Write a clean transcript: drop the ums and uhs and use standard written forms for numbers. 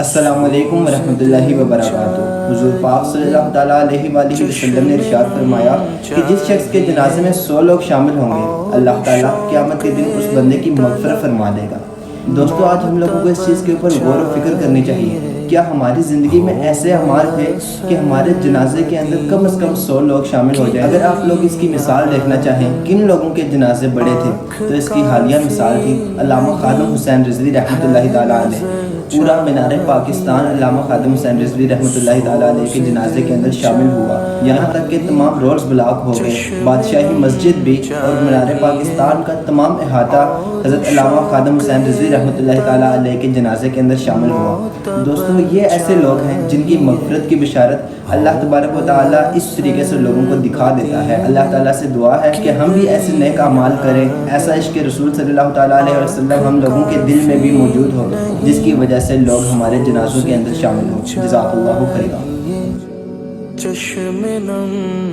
السلام علیکم ورحمۃ اللہ وبرکاتہ۔ حضور پاک صلی اللہ تعالیٰ علیہ وآلہ وسلم نے ارشاد فرمایا کہ جس شخص کے جنازے میں 100 لوگ شامل ہوں گے، اللہ تعالیٰ قیامت کے دن اس بندے کی مغفرت فرما دے گا۔ دوستو، آج ہم لوگوں کو اس چیز کے اوپر غور و فکر کرنی چاہیے۔ کیا ہماری زندگی میں ایسے اعمال ہے کہ ہمارے جنازے کے اندر کم از کم 100 لوگ شامل ہو جائیں؟ اگر آپ لوگ اس کی مثال دیکھنا چاہیں کن لوگوں کے جنازے بڑے تھے، تو اس کی حالیہ مثال تھی علامہ خادم حسین رضوی رحمۃ اللہ تعالیٰ علیہ۔ پورا مینار پاکستان علامہ خادم حسین رضوی رحمۃ اللہ تعالیٰ علیہ کے جنازے کے اندر شامل ہوا، یہاں تک کہ تمام روڈز بلاک ہو گئے، بادشاہی مسجد بھی اور مینار پاکستان کا تمام احاطہ حضرت علامہ خادم حسین رضوی رحمۃ اللہ تعالیٰ علیہ کے جنازے کے اندر شامل ہوا۔ دوستو، یہ ایسے لوگ ہیں جن کی مغفرت کی بشارت اللہ تبارک و تعالیٰ اس طریقے سے لوگوں کو دکھا دیتا ہے۔ اللہ تعالیٰ سے دعا ہے کہ ہم بھی ایسے نیک اعمال کریں، ایسا عشق رسول صلی اللہ تعالیٰ علیہ وسلم ہم لوگوں کے دل میں بھی موجود ہو، جس کی وجہ سے لوگ ہمارے جنازوں کے اندر شامل ہوں۔ جزاک اللہ خیرا۔